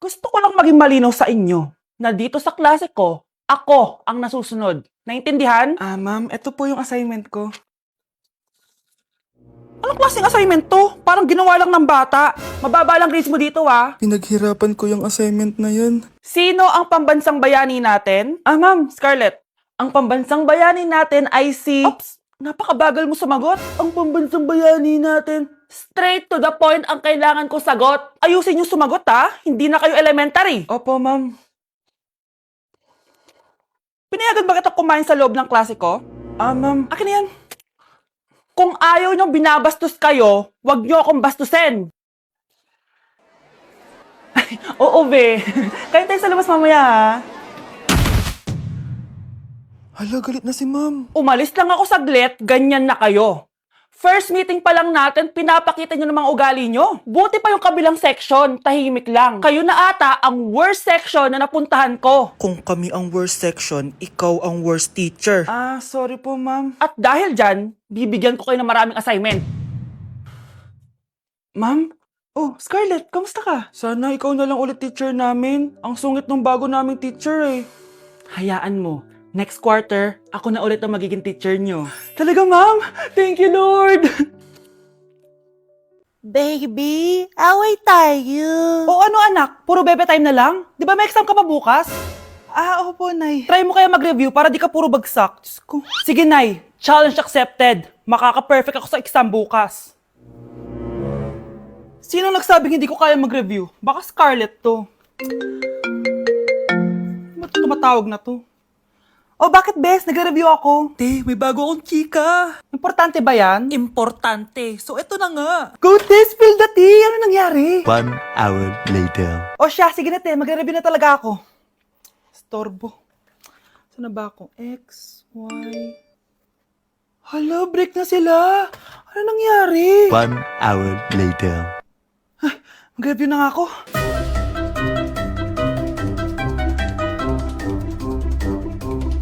Gusto ko lang maging malinaw sa inyo na dito sa klase ko, ako ang nasusunod. Naintindihan? Ma'am, ito po yung assignment ko. Anong klaseng assignment to? Parang ginawa lang ng bata. Mababa lang grades mo dito, ha? Pinaghirapan ko yung assignment na yun. Sino ang pambansang bayani natin? Ma'am, Scarlett. Ang pambansang bayani natin ay si... Oops! Napakabagal mo sumagot. Ang pambansang bayani natin. Straight to the point ang kailangan ko sagot. Ayusin yung sumagot, ha? Hindi na kayo elementary. Opo, ma'am. Pinayagan ba kita kumain sa loob ng klase ko? Ma'am. Akin na yan. Kung ayaw niyong binabastos kayo, wag niyo akong bastusin. Oo, be. Kain tayo sa labas mamaya, ha? Hala, galit na si ma'am. Umalis lang ako saglit, ganyan na kayo. First meeting pa lang natin, pinapakita nyo ng mga ugali nyo. Buti pa yung kabilang section, tahimik lang. Kayo na ata ang worst section na napuntahan ko. Kung kami ang worst section, ikaw ang worst teacher. Sorry po, ma'am. At dahil dyan, bibigyan ko kayo ng maraming assignment. Ma'am? Oh, Scarlett, kamusta ka? Sana ikaw na lang ulit teacher namin. Ang sungit ng bago naming teacher eh. Hayaan mo, next quarter, ako na ulit ang magiging teacher nyo. Talaga, ma'am? Thank you, Lord! Baby, away tayo. O ano anak, puro bebe time na lang? Di ba may exam ka pa bukas? Opo, Nay. Try mo kaya mag-review para di ka puro bagsak. Diyos ko. Sige, Nay. Challenge accepted. Makaka-perfect ako sa exam bukas. Sino nagsabing hindi ko kaya mag-review? Baka Scarlett to. Ba't tumatawag na to? Oh, bakit, Bes? Nagre-review ako. Te, may bago akong chika. Importante ba yan? Importante. So, eto na nga. Go, Te! Spill the tea! Ano nangyari? 1 hour later. O siya, sige na, Te. Magre-review na talaga ako. Storbo. Saan na ba ako? X, Y... Hala, break na sila. Ano nangyari? 1 hour later. Mag-review na nga ako.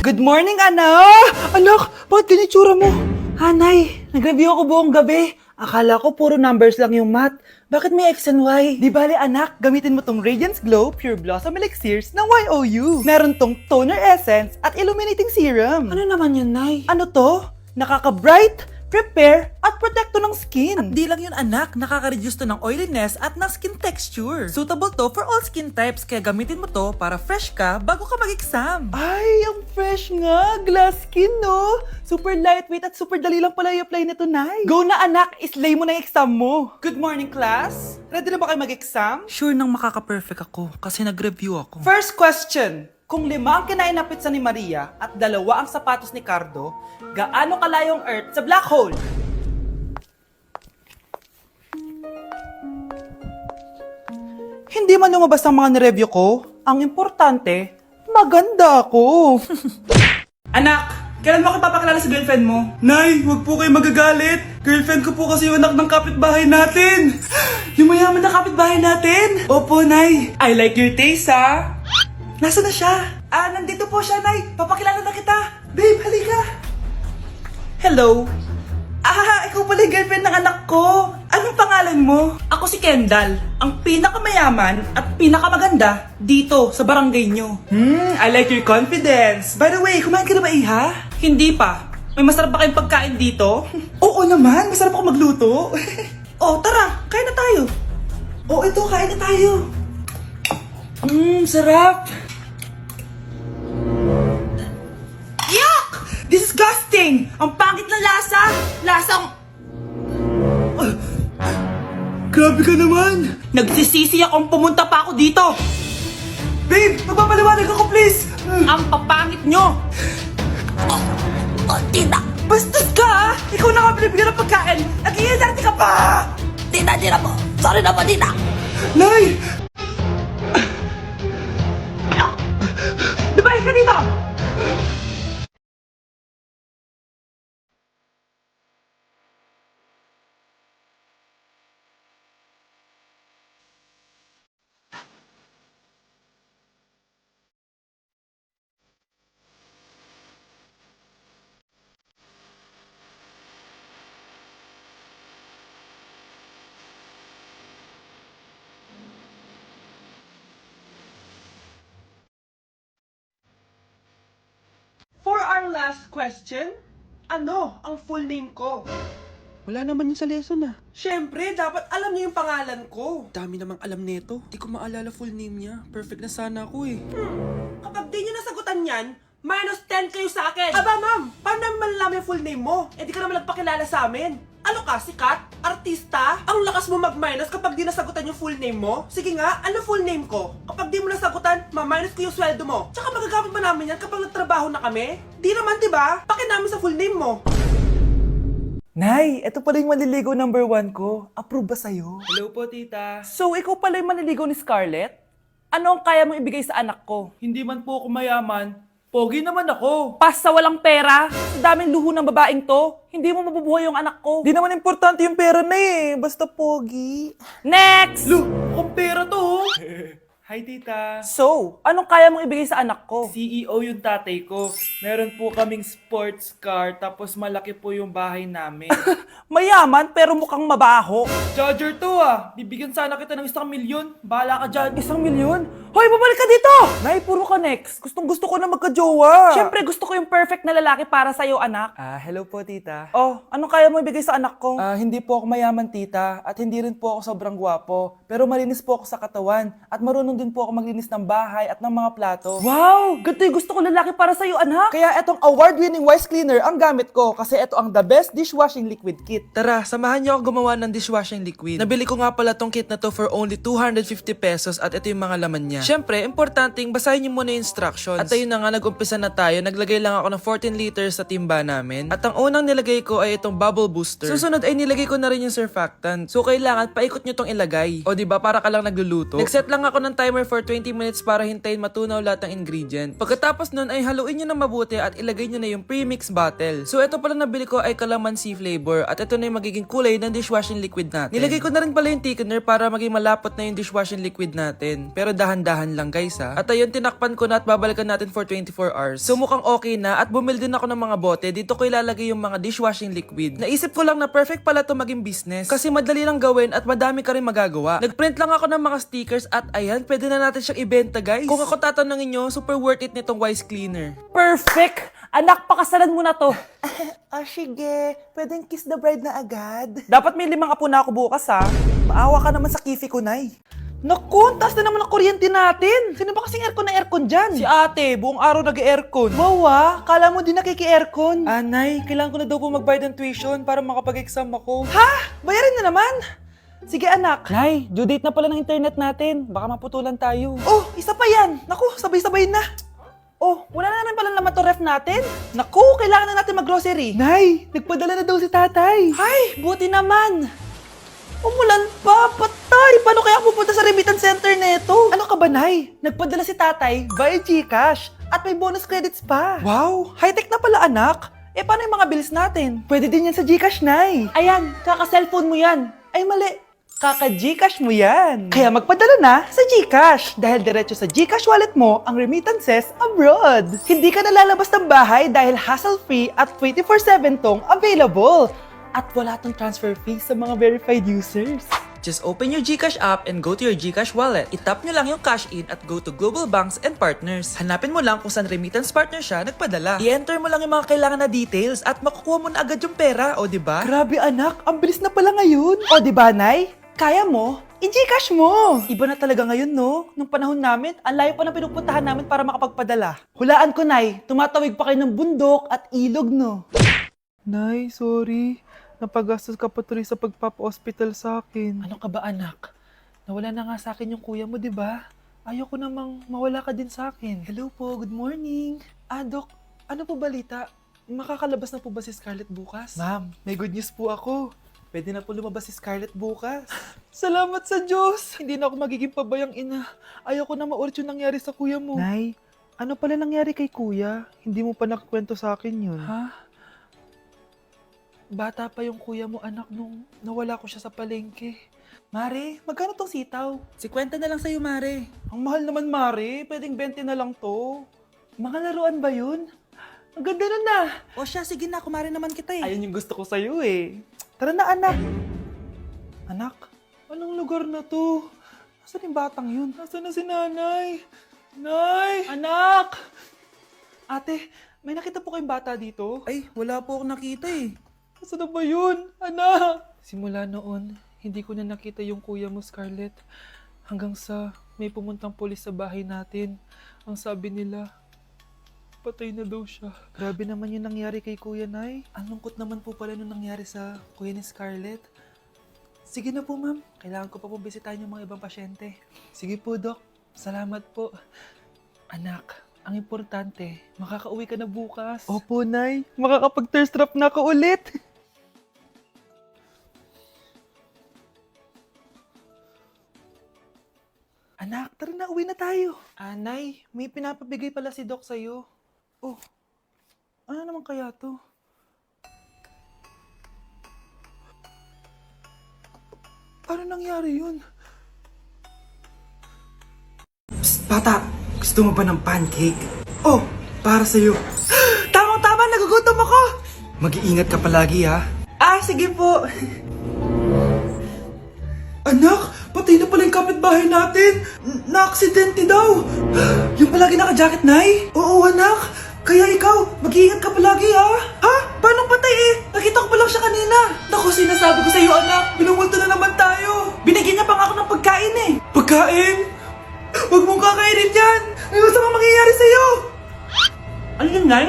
Good morning, anak! Anak, bakit ganyan tsura mo? Hanay, nag-review ako buong gabi. Akala ko puro numbers lang yung math. Bakit may X and Y? Di bale, anak, gamitin mo tong Radiance Glow Pure Blossom Elixirs ng YOU. Meron tong toner essence at illuminating serum. Ano naman yun, Nay? Ano to? Nakaka-bright, prepare, at protekto ng skin. At di lang yun anak, nakaka-reduce to ng oiliness at ng skin texture. Suitable to for all skin types, kaya gamitin mo to para fresh ka bago ka mag-exam. Ay, ang fresh nga. Glass skin, no? Super lightweight at super dali lang pala i-apply nito, Nay. Go na, anak. Islay mo na yung exam mo. Good morning, class. Ready na ba kayo mag-exam? Sure nang makaka-perfect ako kasi nag-review ako. First question. Kung 5 ang kinain na pizza ni Maria at 2 ang sapatos ni Cardo, gaano kalayo ang Earth sa black hole? Hindi man lumabas ang mga nireview ko. Ang importante, maganda ako. Anak, kailan mo ako papakilala sa girlfriend mo? Nay, wag po kayo magagalit. Girlfriend ko po kasi yung anak ng kapitbahay natin. Yung mayaman na kapitbahay natin. Opo, Nay. I like your taste, ha? Nasaan na siya? Nandito po siya, Nay. Papakilala na kita. Babe, halika. Hello. Ikaw pala yung girlfriend ng anak ko. Anong pangalan mo? Ako si Kendall, ang pinakamayaman at pinakamaganda dito sa barangay nyo. I like your confidence. By the way, kumain ka na ba, Iha? Hindi pa. May masarap ba kayong pagkain dito? Oo naman, masarap ako magluto. Tara, kain na tayo. Ito, kain na tayo. Sarap. Yuck! Disgusting! Ang pangit na lasa! Lasang... Grabe ka naman! Nagsisisi akong pumunta pa ako dito! Babe, magpapaliwanag ako please! Ang papangit nyo! Tina! Bastos ka! Ikaw na nga binibigyan ng pagkain! Nag-iinarte ka pa! Tina po! Sorry na po, Tina! Nay! Lumayan ka dito! last question? Ano ang full name ko? Wala naman yun sa lesson ah. Siyempre, dapat alam niyo yung pangalan ko. Dami namang alam nito. Di ko maalala full name niya. Perfect na sana ako eh. Kapag di niyo nasagutan yan, minus 10 kayo sa akin. Aba ma'am, paano namin malalaman yung full name mo? Eh di ka naman nagpakilala sa amin. Ano ka, sikat? Artista? Ang lakas mo mag-minus kapag di nasagutan yung full name mo? Sige nga, ano full name ko? Kapag di mo nasagutan, ma-minus ko yung sweldo mo. Tsaka magagamit ba namin yan kapag nagtrabaho na kami? Di naman, diba? Pakin namin sa full name mo. Nay, eto pala yung manliligaw number 1 ko. Approve ba sa'yo? Hello po, tita. So, ikaw pala yung manliligaw ni Scarlett? Ano ang kaya mong ibigay sa anak ko? Hindi man po ako mayaman, pogi naman ako. Pas sa walang pera? Sa daming luho ng babaeng to, hindi mo mabubuhay yung anak ko. Di naman importante yung pera na eh. Basta pogi. Next! Lu, mukhang pera to. oh. Hi, tita. So, anong kaya mong ibigay sa anak ko? CEO yung tatay ko. Meron po kaming sports car, tapos malaki po yung bahay namin. Mayaman pero mukhang mabaho. Charger to ah. Bibigyan sana kita ng 1 milyon. Bahala ka dyan. 1 milyon? Hoy, babalik ka dito! Nay, puro ka next. Gustong-gusto ko na magka-jowa. Siyempre, gusto ko yung perfect na lalaki para sa'yo, anak. Hello po, tita. Oh, anong kaya mo ibigay sa anak ko? Hindi po ako mayaman, tita. At hindi rin po ako sobrang gwapo. Pero malinis po ako sa katawan. At marunong din po ako maglinis ng bahay at ng mga plato. Wow! Ganito yung gusto ko lalaki para sa'yo, anak. Kaya etong award-winning Wise Cleaner ang gamit ko kasi ito ang the best dishwashing liquid kit. Tara, samahan niyo ako gumawa ng dishwashing liquid. Nabili ko nga pala tong kit na to for only 250 pesos at ito yung mga laman niya. Siyempre, importanteng basahin niyo muna yung instructions. At ayun na nga, nag-umpisa na tayo. Naglagay lang ako ng 14 liters sa timba namin. At ang unang nilagay ko ay itong bubble booster. Susunod ay nilagay ko na rin yung surfactant. So kailangan paikot niyo tong ilagay. O diba, para ka lang nagluluto. Nag-set lang ako ng timer for 20 minutes para hintayin matunaw lahat ng ingredient. Pagkatapos nun ay haluin niyo na mabuti at ilagay niyo na yung pre-mix bottle. So ito pala nabili ko ay calamansi flavor at ito na yung magiging kulay ng dishwashing liquid natin. Nilagay ko na rin pala yung thickener para maging malapot na yung dishwashing liquid natin. Pero dahan-dahan lang guys ha. At ayun, tinakpan ko na at babalikan natin for 24 hours. So mukhang okay na at bumili din ako ng mga bote. Dito ko ilalagay yung mga dishwashing liquid. Naisip ko lang na perfect pala to maging business kasi madali lang gawin at madami ka rin magagawa. Nagprint lang ako ng mga stickers at ayan, pwede na natin siyang ibenta guys. Kung ako tatanungin nyo, super worth it nitong Wise Cleaner. Perfect! Anak, pakasalan mo na to. Sige. Pwedeng kiss the bride na agad. Dapat may 5 apo na ako bukas ha. Maawa ka naman sa kifi ko, Nay. Naku, taas na naman ang kuryente natin. Sino ba kasing aircon dyan? Si ate, buong araw nag-aircon. Wow ah, kala mo din nakiki-aircon. Nay, kailangan ko na daw po magbayad ng tuition para makapag-exam ako. Ha? Bayarin na naman. Sige anak. Nay, due date na pala ng internet natin. Baka maputulan tayo. Oh, isa pa yan. Naku, sabay-sabay na. Oh, wala na naman pala naman to ref natin. Naku, kailangan na natin mag-grocery. Nay, nagpadala na daw si tatay. Ay, buti naman. Umulan pa, patay. Paano kaya ako pupunta sa remittance center neto? Ano ka ba, Nay? Nagpadala si tatay via GCash at may bonus credits pa. Wow, high-tech na pala, anak. Eh, paano yung mga bills natin? Pwede din yan sa GCash, Nay. Ayan, kaka-cellphone mo yan. Ay, mali. Kaka-GCash mo yan. Kaya magpadala na sa GCash dahil diretso sa GCash wallet mo ang remittances abroad. Hindi ka nalalabas ng bahay dahil hassle-free at 24/7 tong available. At wala tong transfer fee sa mga verified users. Just open your GCash app and go to your GCash wallet. Itap nyo lang yung cash in at go to global banks and partners. Hanapin mo lang kung saan remittance partner siya nagpadala. I-enter mo lang yung mga kailangan na details at makukuha mo na agad yung pera, o diba? Grabe anak, ang bilis na pala ngayon. O di ba, Nay? Kaya mo? I-GCash mo! Iba na talaga ngayon, no? Nung panahon namin, ang layo pa ng pinupuntahan namin para makapagpadala. Hulaan ko, Nay, tumatawid pa kayo ng bundok at ilog, no? Nay, sorry. Napagastos ka pa tuloy sa pagpapa-hospital sa akin. Ano ka ba, anak? Nawala na nga sa akin yung kuya mo, di ba? Ayoko namang mawala ka din sa akin. Hello po, good morning. Dok, ano po balita? Makakalabas na po ba si Scarlett bukas? Ma'am, may good news po ako. Pwede na po lumabas si Scarlett bukas. Salamat sa Diyos! Hindi na ako magiging pabayang ina. Ayoko na maulit yung nangyari sa kuya mo. Nay, ano pala nangyari kay kuya? Hindi mo pa nakakwento sa akin yun. Ha? Bata pa yung kuya mo, anak, nung nawala ko siya sa palengke. Mare, magkano tong sitaw? 50 na lang sa'yo, Mare. Ang mahal naman, Mare. Pwedeng 20 na lang to. Mga laruan ba yun? Ang ganda nun na. O siya, sige na, kumare naman kita eh. Ayun yung gusto ko sa'yo eh. Tara na, anak. Anak, anong lugar na to? Nasaan yung batang yun? Nasaan na si nanay? Nay! Anak! Ate, may nakita po kayong bata dito? Ay, wala po akong nakita eh. Saan na ba yun, anak? Simula noon, hindi ko na nakita yung kuya mo, Scarlett. Hanggang sa may pumuntang pulis sa bahay natin. Ang sabi nila, patay na daw siya. Grabe naman yung nangyari kay Kuya Nay. Ang lungkot naman po pala nung nangyari sa kuya ni Scarlett. Sige na po, ma'am. Kailangan ko pa po bisitahin yung mga ibang pasyente. Sige po, Doc. Salamat po. Anak, ang importante, makakauwi ka na bukas. Opo, Nay. Makakapag-thirst trap na ako ulit. Anak, tara na, uwi na tayo. Nay, may pinapabigay pala si Doc sa'yo. Oh, ano naman kaya to? Paano nangyari yun? Psst, bata, gusto mo ba ng pancake? Oh, para sa'yo. Tamang-tama, nagugutom ako! Mag-iingat ka palagi ha. Sige po. Anak, patay na pala yung kapitbahay natin. Na-aksidente daw. Yung palagi naka-jacket, Nay? Oo, anak. Kaya ikaw, mag-iingat ka palagi ha. Ha? Paano patay eh? Nakita ko pa lang siya kanina. Naku, sinasabi ko sa'yo, anak. Binumulto na naman tayo. Binigyan niya pa nga ako ng pagkain eh. Pagkain? Huwag mong kakainin yan. May masamang mangyayari sa'yo. Ano yun, Nay?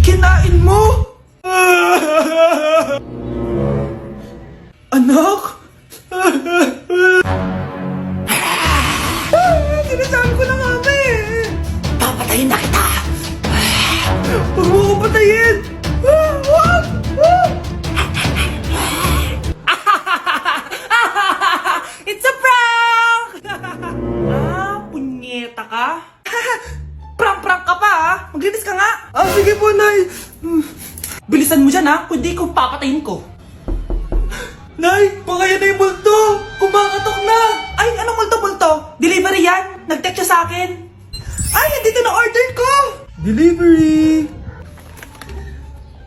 Kinain mo? Anak? Sinasabi ko na nga ba eh. Papatayin na kita. Huwag mo ko patayin. It's a prank! Punyeta ka? Prank-prank ka pa ha? Maglinis ka nga. Sige po, Nay. Bilisan mo dyan ha, kundi ko papatayin ko. Nay, baka yan na yung multo! Kumakatok na! Ay, anong multo-multo? Delivery yan! Nag-text siya sa akin! Ay, andito na order ko! Delivery!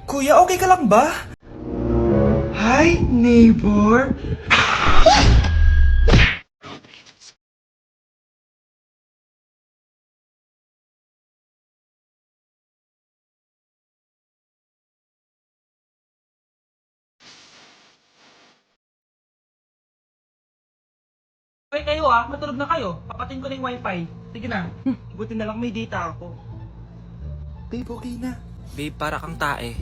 Kuya, okay ka lang ba? Hi, neighbor! Okay kayo matulog na kayo. Papatin ko na yung wifi. Sige na. Buti na lang may data ako. Babe, okay na. Babe, para kang tae.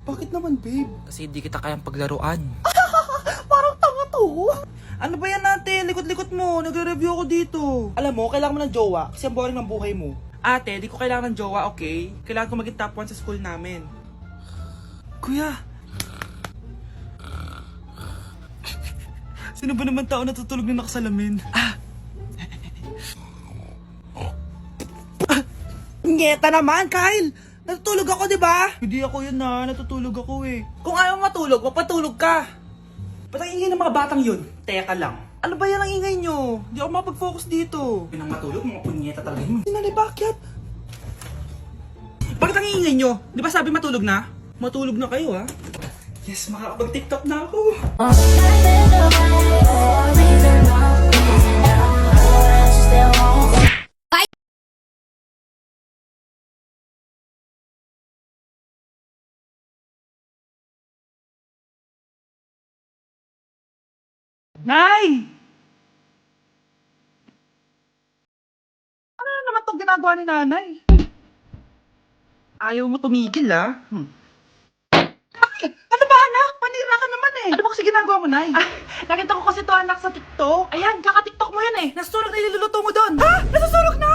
Bakit naman, babe? Kasi hindi kita kayang paglaruan. Parang tanga to. Ano ba yan natin? Likot-likot mo. Nagre-review ako dito. Alam mo, kailangan mo ng jowa kasi ang boring ng buhay mo. Ate, di ko kailangan ng jowa, okay? Kailangan ko maging top 1 sa school namin. Kuya! Sino ba naman tao natutulog na nakasalamin? Ngeta naman, Kyle! Natutulog ako, di ba? Hindi ako yun na. Natutulog ako eh. Kung ayaw matulog, mapatulog ka. Ba't ang ingay ng mga batang yun? Teka lang. Ano ba yan ang ingay nyo? Hindi ako mapag-focus dito. Pinang matulog, mga punyeta talaga yun. Sinali, bakit? Bakit ang ingay nyo? Di ba sabi matulog na? Matulog na kayo, ha? Yes, makakapag-tiktok na ako. Nay! Ano naman itong ginagawa ni nanay? Ayaw mo tumigil, ah. Ano ba, anak? Panira ka naman eh. Ano ba kasi ginagawa mo, Nay? Nakita ko kasi to anak sa TikTok. Ayan, kaka-TikTok mo yan eh. Nasusunog na iluluto mo doon. Ha? Nasusunog na?